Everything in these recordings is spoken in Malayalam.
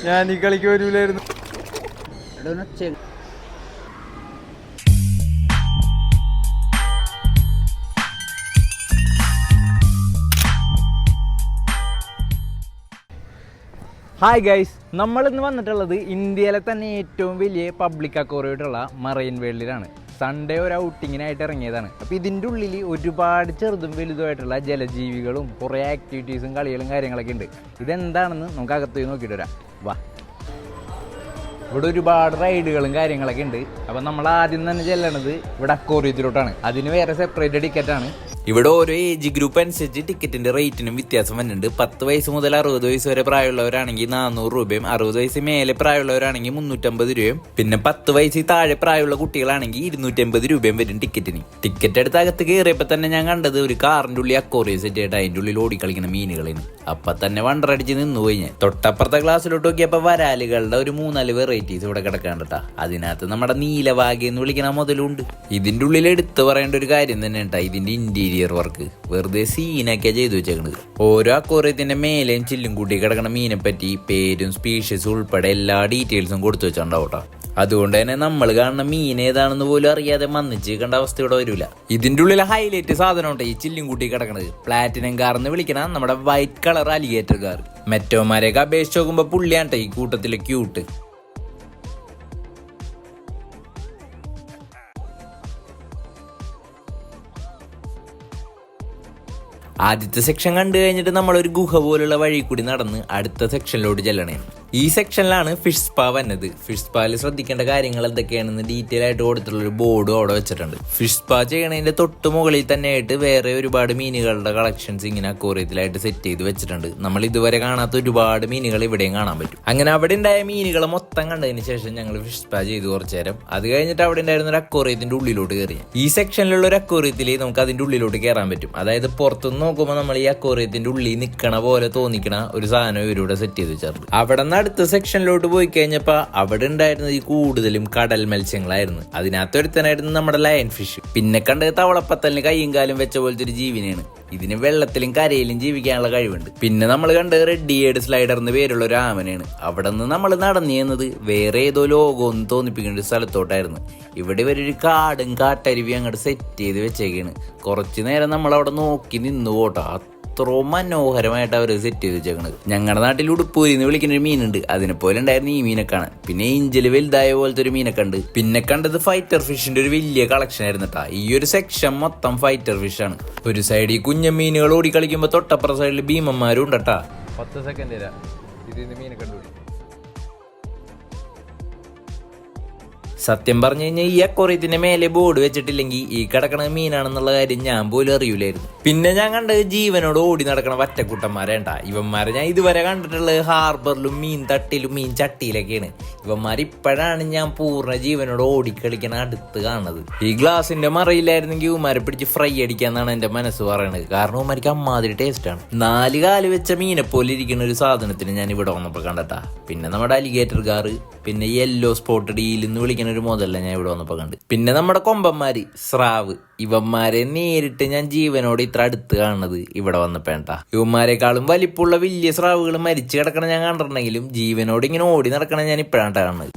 ഞാൻ ഈ കളിക്ക് വരൂലായിരുന്നു. ഹായ് ഗൈസ്, നമ്മളിന്ന് വന്നിട്ടുള്ളത് ഇന്ത്യയിലെ തന്നെ ഏറ്റവും വലിയ പബ്ലിക് അക്വേറിയമായിട്ടുള്ള മറൈൻ വേൾഡിലാണ്. സൺഡേ ഒരു ഔട്ടിങ്ങിനായിട്ട് ഇറങ്ങിയതാണ്. അപ്പോൾ ഇതിൻ്റെ ഉള്ളിൽ ഒരുപാട് ചെറുതും വലുതുമായിട്ടുള്ള ജലജീവികളും കുറേ ആക്ടിവിറ്റീസും കളികളും കാര്യങ്ങളൊക്കെ ഉണ്ട്. ഇതെന്താണെന്ന് നമുക്ക് അകത്ത് നോക്കിയിട്ട് വരാം. വാ. ഇവിടെ ഒരുപാട് റൈഡുകളും കാര്യങ്ങളൊക്കെ ഉണ്ട്. അപ്പം നമ്മൾ ആദ്യം തന്നെ ചെല്ലണത് ഇവിടെ അക്വേറിയത്തിലോട്ടാണ്. അതിന് വേറെ സെപ്പറേറ്റ് ടിക്കറ്റാണ്. ഇവിടെ ഓരോ ഏജ് ഗ്രൂപ്പ് അനുസരിച്ച് ടിക്കറ്റിന്റെ റേറ്റിനും വ്യത്യാസം വരുന്നുണ്ട്. 10 വയസ്സ് മുതൽ 60 വയസ്സ് വരെ പ്രായമുള്ളവരാണെങ്കിൽ 400 രൂപയും 60 വയസ്സ് മേലെ പ്രായമുള്ളവരാണെങ്കിൽ 350 രൂപയും പിന്നെ 10 വയസ്സിൽ താഴെ പ്രായമുള്ള കുട്ടികളാണെങ്കിൽ 250 രൂപയും വരും ടിക്കറ്റിന്. ടിക്കറ്റ് എടുത്ത് അകത്ത് കയറിയപ്പോൾ തന്നെ ഞാൻ കണ്ടത് ഒരു കാറിന്റെ ഉള്ളിൽ അക്വേറിയം സെറ്റ് ആയിട്ട് അതിൻ്റെ ഉള്ളിൽ ഓടിക്കളിക്കുന്ന മീനുകളാണ്. അപ്പൊ തന്നെ വണ്ടറടിച്ച് നിന്ന് പോയി ഞാൻ. തൊട്ടപ്പുറത്തെ ക്ലാസ്സിലോട്ട് നോക്കിയപ്പോൾ വരാലുകളുടെ ഒരു 3-4 വെറൈറ്റീസ് ഇവിടെ കിടക്കാണ്ടാ. അതിനകത്ത് നമ്മുടെ നീലവാഗി എന്ന് വിളിക്കുന്ന മുതലുണ്ട്. ഇതിന്റെ ഉള്ളിൽ എടുത്തു പറയേണ്ട ഒരു കാര്യം തന്നെ ഉണ്ടാ, ഇതിന്റെ ഇന്റീരിയർ വർക്ക് വെറുതെ സീനൊക്കെ ചെയ്തു വെച്ചേക്കണത്. ഓരോ അക്വേറിയത്തിന്റെ മേലെയും ചില്ലും കൂട്ടി കിടക്കുന്ന മീനെ പറ്റി പേരും സ്പീഷീസും ഉൾപ്പെടെ എല്ലാ ഡീറ്റെയിൽസും കൊടുത്തു വെച്ചിട്ടുണ്ടാവട്ടോ. അതുകൊണ്ട് തന്നെ നമ്മൾ കാണുന്ന മീൻ ഏതാണെന്ന് പോലും അറിയാതെ മന്നിച്ച് കണ്ട അവസ്ഥ ഇവിടെ വരില്ല. ഇതിന്റെ ഉള്ളിലെ ഹൈലൈറ്റ് സാധനം ഈ ചില്ലും കൂട്ടി കിടക്കണത് പ്ലാറ്റിനം കാർ എന്ന് വിളിക്കണ നമ്മുടെ വൈറ്റ് കളർ അലിഗേറ്റർ കാർ. മെറ്റോമാരെയൊക്കെ അപേക്ഷിച്ച് നോക്കുമ്പോ പുള്ളിയാണ്ട്ടെ ഈ കൂട്ടത്തിലെ ക്യൂട്ട്. ആദ്യത്തെ സെക്ഷൻ കണ്ടു കഴിഞ്ഞിട്ട് നമ്മളൊരു ഗുഹ പോലുള്ള വഴി കൂടി നടന്ന് അടുത്ത സെക്ഷനിലോട്ട് ചെല്ലണേ. ഈ സെക്ഷനിലാണ് ഫിഷ് സ്പാ വന്നത്. ഫിഷ് സ്പായിൽ ശ്രദ്ധിക്കേണ്ട കാര്യങ്ങൾ എന്തൊക്കെയാണെന്ന് ഡീറ്റെയിൽ ആയിട്ട് കൊടുത്തിട്ടുള്ളൊരു ബോർഡും അവിടെ വെച്ചിട്ടുണ്ട്. ഫിഷ് സ്പാ ചെയ്യണതിന്റെ തൊട്ട് മുകളിൽ തന്നെ ആയിട്ട് വേറെ ഒരുപാട് മീനുകളുടെ കളക്ഷൻസ് ഇങ്ങനെ അക്വേറിയത്തിലായിട്ട് സെറ്റ് ചെയ്ത് വെച്ചിട്ടുണ്ട്. നമ്മൾ ഇതുവരെ കാണാത്ത ഒരുപാട് മീനുകൾ ഇവിടെയും കാണാൻ പറ്റും. അങ്ങനെ അവിടെ ഉണ്ടായ മീനുകളെ മൊത്തം കണ്ടതിന് ശേഷം ഞങ്ങൾ ഫിഷ് സ്പാ ചെയ്ത് കുറച്ചു നേരം. അത് കഴിഞ്ഞിട്ട് അവിടെ ഉണ്ടായിരുന്ന ഒരു അക്വേറിയത്തിന്റെ ഉള്ളിലോട്ട് കയറി. ഈ സെക്ഷനിലുള്ള ഒരു അക്വേറിയത്തിൽ നമുക്ക് അതിന്റെ ഉള്ളിലോട്ട് കയറാൻ പറ്റും. അതായത് പുറത്തുനിന്ന് നോക്കുമ്പോൾ നമ്മൾ ഈ അക്വേറിയത്തിന്റെ ഉള്ളിൽ നിൽക്കണ പോലെ തോന്നിക്കണ ഒരു സാധനം ഇവരിവിടെ സെറ്റ് ചെയ്ത് വെച്ചിട്ടുണ്ട്. അവിടെ നിന്ന് അടുത്ത സെക്ഷനിലോട്ട് പോയി കഴിഞ്ഞപ്പോ അവിടെ ഉണ്ടായിരുന്നത് ഈ കൂടുതലും കടൽ മത്സ്യങ്ങളായിരുന്നു. അതിനകത്തൊരുത്തനായിരുന്നു നമ്മുടെ ലയൺ ഫിഷ്. പിന്നെ കണ്ടത് തവളപ്പത്തലിന് കൈയും കാലും വെച്ച പോലത്തെ ഒരു ജീവിനെയാണ്. ഇതിന് വെള്ളത്തിലും കരയിലും ജീവിക്കാനുള്ള കഴിവുണ്ട്. പിന്നെ നമ്മൾ കണ്ടത് റെഡ് ഇയേർഡ് സ്ലൈഡർ എന്ന് പേരുള്ള ഒരു ആമനെയാണ്. അവിടെ നിന്ന് നമ്മൾ നടന്നു ചെയ്യുന്നത് വേറെ ഏതോ ലോകമൊന്നും തോന്നിപ്പിക്കേണ്ട ഒരു സ്ഥലത്തോട്ടായിരുന്നു. ഇവിടെ ഇവരൊരു കാടും കാട്ടരുവി അങ്ങോട്ട് സെറ്റ് ചെയ്ത് വെച്ചേക്കാണ്. കുറച്ചു നേരം നമ്മൾ അവിടെ നോക്കി നിന്ന് പോട്ടോ. അത്രയും മനോഹരമായിട്ട് അവർ സെറ്റ് ചെയ്ത് വെച്ചേക്കണത്. ഞങ്ങളുടെ നാട്ടിൽ ഉടുപ്പൂരി എന്ന് വിളിക്കുന്ന ഒരു മീനുണ്ട്. അതിനെ പോലെ ഉണ്ടായിരുന്നു ഈ മീനെ കാണാൻ. പിന്നെ ഏഞ്ചല് വലുതായ പോലത്തെ ഒരു മീനൊക്കെ ഉണ്ട്. പിന്നെ കണ്ടത് ഫൈറ്റർ ഫിഷിന്റെ ഒരു വലിയ കളക്ഷൻ ആയിരുന്നു കേട്ടാ. ഈ ഒരു സെക്ഷൻ മൊത്തം ഫൈറ്റർ ഫിഷ് ആണ്. ഒരു സൈഡിൽ കുഞ്ഞ മീനുകൾ ഓടി കളിക്കുമ്പോൾ തൊട്ടപ്പുറ സൈഡിൽ ഭീമന്മാരും ഉണ്ട് കേട്ടാ. 10 സെക്കൻഡ് ഇതിന് മീനെ കണ്ടുപിടി. സത്യം പറഞ്ഞു കഴിഞ്ഞാൽ ഈ അക്വേറിയത്തിന്റെ മേലെ ബോർഡ് വെച്ചിട്ടില്ലെങ്കിൽ ഈ കിടക്കണ മീനാണെന്നുള്ള കാര്യം ഞാൻ പോലും അറിയൂലായിരുന്നു. പിന്നെ ഞാൻ കണ്ടത് ജീവനോട് ഓടി നടക്കണ വറ്റക്കുട്ടന്മാരേണ്ട. ഇവന്മാരെ ഞാൻ ഇതുവരെ കണ്ടിട്ടുള്ളത് ഹാർബറിലും മീൻ തട്ടിലും മീൻ ചട്ടിയിലൊക്കെയാണ്. ഇവന്മാർ ഇപ്പോഴാണ് ഞാൻ പൂർണ്ണ ജീവനോട് ഓടിക്കളിക്കണ അടുത്ത് കാണുന്നത്. ഈ ഗ്ലാസിന്റെ മറയിലായിരുന്നെങ്കിൽ ഇവന്മാരെ പിടിച്ച് ഫ്രൈ അടിക്കാന്നാണ് എന്റെ മനസ്സ് പറയണത്. കാരണം ഇവന്മാർക്ക് അമ്മാതിരി ടേസ്റ്റാണ്. 4 കാല് വെച്ച മീനെ പോലെ ഇരിക്കുന്ന ഒരു സാധനത്തിന് ഞാൻ ഇവിടെ വന്നപ്പോൾ കണ്ടട്ടാ. പിന്നെ നമ്മുടെ അലിഗേറ്റർ കാറ്, പിന്നെ യെല്ലോ സ്പോട്ടഡ് ഈൽ എന്ന് വിളിക്കുന്ന ഒരു മോഡല്ല ഞാൻ ഇവിടെ വന്നപ്പോൾ കണ്ട്. പിന്നെ നമ്മുടെ കൊമ്പന്മാര് സ്രാവ്. ഇവന്മാരെ നേരിട്ട് ഞാൻ ജീവനോട് ഇത്ര അടുത്ത് കാണുന്നത് ഇവിടെ വന്നപ്പോട്ടാ. ഇവന്മാരെക്കാളും വലിപ്പമുള്ള വലിയ സ്രാവുകൾ മരിച്ചു കിടക്കണം ഞാൻ കണ്ടിട്ടുണ്ടെങ്കിലും ജീവനോട് ഇങ്ങനെ ഓടി നടക്കണം ഞാൻ ഇപ്പോഴാണ് കാണുന്നത്.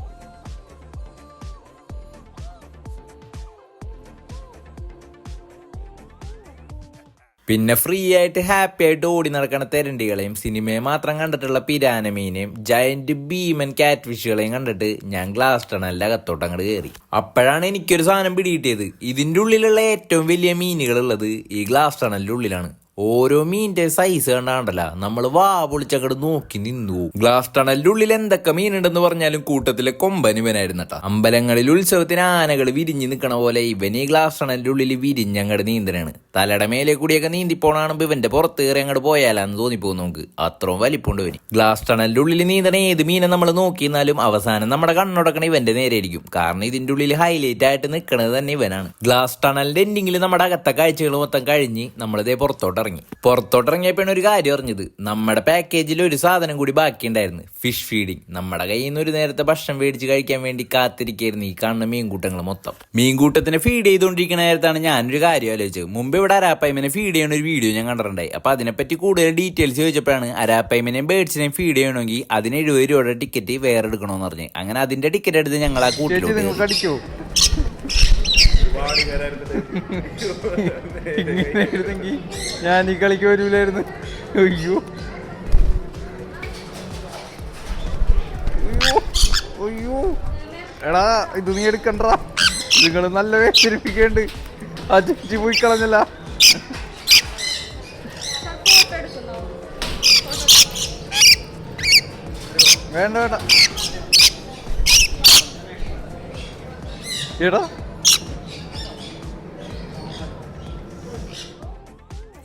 പിന്നെ ഫ്രീ ആയിട്ട് ഹാപ്പി ആയിട്ട് ഓടി നടക്കണ തെരണ്ടികളെയും സിനിമയെ മാത്രം കണ്ടിട്ടുള്ള പിരാനമീനെയും ജയന്റ് ഭീമൻ കാറ്റ് ഫിഷുകളെയും കണ്ടിട്ട് ഞാൻ ഗ്ലാസ് ടണലിന്റെ അകത്തോട്ട് അങ്ങോട്ട് കയറി. അപ്പോഴാണ് എനിക്കൊരു സാധനം പിടികിട്ടിയത്. ഇതിന്റെ ഉള്ളിലുള്ള ഏറ്റവും വലിയ മീനുകൾ ഉള്ളത് ഈ ഗ്ലാസ് ടണലിന്റെ ഉള്ളിലാണ്. ഓരോ മീനിന്റെ സൈസ് കണ്ടാണ്ടല്ല നമ്മൾ വാ പൊളിച്ചങ്ങട് നോക്കി നിന്നു. ഗ്ലാസ് ടണലിന്റെ ഉള്ളിൽ എന്തൊക്കെ മീനുണ്ടെന്ന് പറഞ്ഞാലും കൂട്ടത്തിലെ കൊമ്പൻ ഇവനായിരുന്നു കേട്ടോ. അമ്പലങ്ങളിൽ ഉത്സവത്തിന് ആനകൾ വിരിഞ്ഞ് നിൽക്കണ പോലെ ഇവൻ ഈ ഗ്ലാസ് ടണലിന്റെ ഉള്ളിൽ വിരിഞ്ഞങ്ങട് നീന്തനാണ്. തലയുടെ മേലെ കൂടിയൊക്കെ നീന്തിപ്പോണാണ് ഇവന്റെ പുറത്ത് കയറി അങ്ങോട്ട് പോയാലാന്ന് തോന്നിപ്പോകും നമുക്ക്. അത്രയും വലിപ്പമുണ്ട് ഇവന്. ഗ്ലാസ് ടണലിന്റെ ഉള്ളിൽ നീന്തണ ഏത് മീനെ നമ്മൾ നോക്കിയിരുന്നാലും അവസാനം നമ്മുടെ കണ്ണുടക്കണ ഇവന്റെ നേരെ ആയിരിക്കും. കാരണം ഇതിന്റെ ഉള്ളിൽ ഹൈലൈറ്റ് ആയിട്ട് നിൽക്കണത് തന്നെ ഇവനാണ്. ഗ്ലാസ് ടണലിന്റെ എൻഡിങ്ങിൽ നമ്മുടെ അകത്തെ കാഴ്ചകൾ മൊത്തം കഴിഞ്ഞ് നമ്മളിതേ പുറത്തോട്ട് പുറത്തോട്ടിറങ്ങിയപ്പോഴാണ് ഒരു കാര്യം അറിഞ്ഞത്. നമ്മുടെ പാക്കേജിൽ ഒരു സാധനം കൂടി ബാക്കിയുണ്ടായിരുന്നു, ഫിഷ് ഫീഡിങ്. നമ്മുടെ കയ്യിൽ നിന്ന് ഒരു നേരത്തെ ഭക്ഷണം മേടിച്ച് കഴിക്കാൻ വേണ്ടി കാത്തിരിക്കായിരുന്നു ഈ കാണുന്ന മീൻകൂട്ടങ്ങൾ മൊത്തം. മീൻകൂട്ടത്തിന് ഫീഡ് ചെയ്തുകൊണ്ടിരിക്കുന്ന നേരത്താണ് ഞാനൊരു കാര്യം ആലോചിച്ചത്. മുമ്പ് ഇവിടെ അരാപ്പൈമനെ ഫീഡ് ചെയ്യുന്ന ഒരു വീഡിയോ ഞാൻ കണ്ടിട്ടുണ്ടായി. അപ്പൊ അതിനെപ്പറ്റി കൂടുതൽ ഡീറ്റെയിൽസ് ചോദിച്ചപ്പോഴാണ് അരാപ്പൈമനെയും ബേഡ്സിനെയും ഫീഡ് ചെയ്യണമെങ്കിൽ അതിന് 70 രൂപയുടെ ടിക്കറ്റ് വേറെ എടുക്കണമെന്ന് പറഞ്ഞ്. അങ്ങനെ അതിന്റെ ടിക്കറ്റ് എടുത്ത് ഞങ്ങൾ ആ കൂട്ടിലോട്ട് ഞാൻ ഈ കളിക്ക് വരൂലായിരുന്നു. അയ്യോ അയ്യോ എടാ, ഇത് നീ എടുക്കണ്ട, നിങ്ങൾ നല്ല വേദനിപ്പിക്കേണ്ട. ആ ചേച്ചി പോയി കളഞ്ഞല്ല. വേണ്ട വേണ്ട എടാ,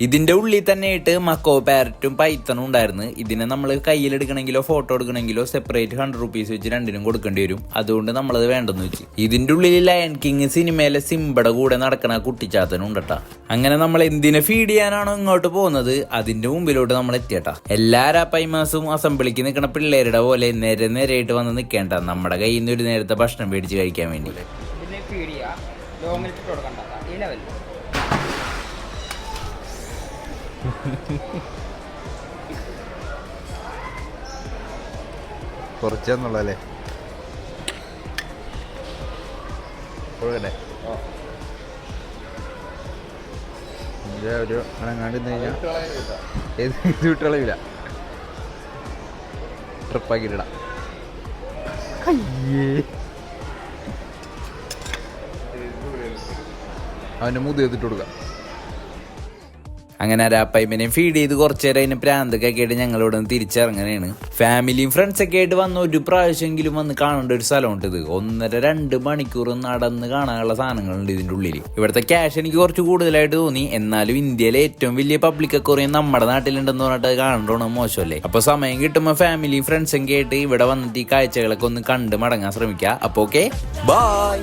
ഇതിന്റെ ഉള്ളിൽ തന്നെ ആയിട്ട് മക്കോ പാരറ്റും പൈത്തണും ഉണ്ടായിരുന്നു. ഇതിനെ നമ്മൾ കയ്യിലെടുക്കണമെങ്കിലോ ഫോട്ടോ എടുക്കണമെങ്കിലോ സെപ്പറേറ്റ് 100 റുപ്പീസ് വെച്ച് രണ്ടിനും കൊടുക്കേണ്ടി വരും. അതുകൊണ്ട് നമ്മളത് വേണ്ടെന്ന് വെച്ച്. ഇതിന്റെ ഉള്ളിൽ ലയൺ കിങ് സിനിമയിലെ സിംബയുടെ കൂടെ നടക്കണ കുട്ടിച്ചാത്തനും ഉണ്ടട്ടാ. അങ്ങനെ നമ്മൾ എന്തിനെ ഫീഡ് ചെയ്യാനാണോ ഇങ്ങോട്ട് പോകുന്നത് അതിന്റെ മുമ്പിലോട്ട് നമ്മൾ എത്തിയട്ടാ. എല്ലാ രാപ്പൈമാസും അസംബ്ലിക്ക് നിൽക്കുന്ന പിള്ളേരുടെ പോലെ നിരയായിട്ട് വന്ന് നിൽക്കേണ്ട, നമ്മുടെ കയ്യിൽ നിന്ന് ഒരു നേരത്തെ ഭക്ഷണം മേടിച്ച് കഴിക്കാൻ വേണ്ടി. കുറച്ചെന്നുള്ളല്ലേ കൊടുക്കട്ടെ. ഒരു അനങ്ങാണ്ട് കഴിഞ്ഞാൽ ഇത് വിട്ടുകളയില്ല, ട്രിപ്പാക്കിയിട്ടിടാം. അവൻ്റെ മുതി എത്തിട്ട് കൊടുക്കാം. അങ്ങനെ അരാപ്പൈമനെയും ഫീഡ് ചെയ്ത് കുറച്ചു നേരം അതിന് പ്രാന്തൊക്കെ ആയിട്ട് ഞങ്ങളിവിടെ നിന്ന് തിരിച്ചിറങ്ങനെയാണ്. ഫാമിലിയും ഫ്രണ്ട്സൊക്കെ ആയിട്ട് വന്ന് ഒരു പ്രാവശ്യമെങ്കിലും വന്ന് കാണേണ്ട ഒരു സ്ഥലമുണ്ട് ഇത്. 1.5-2 മണിക്കൂർ നടന്ന് കാണാനുള്ള സാധനങ്ങളുണ്ട് ഇതിൻ്റെ ഉള്ളിൽ. ഇവിടുത്തെ ക്യാഷ് എനിക്ക് കുറച്ച് കൂടുതലായിട്ട് തോന്നി. എന്നാലും ഇന്ത്യയിലെ ഏറ്റവും വലിയ പബ്ലിക് അക്വേറിയം നമ്മുടെ നാട്ടിലുണ്ടെന്ന് പറഞ്ഞിട്ട് കാണണ്ടോണം മോശമല്ലേ. അപ്പോൾ സമയം കിട്ടുമ്പോൾ ഫാമിലിയും ഫ്രണ്ട്സൊക്കെ ആയിട്ട് ഇവിടെ വന്നിട്ട് ഈ കാഴ്ചകളൊക്കെ ഒന്ന് കണ്ട് മടങ്ങാൻ ശ്രമിക്കുക. അപ്പോൾ ഓക്കെ, ബൈ.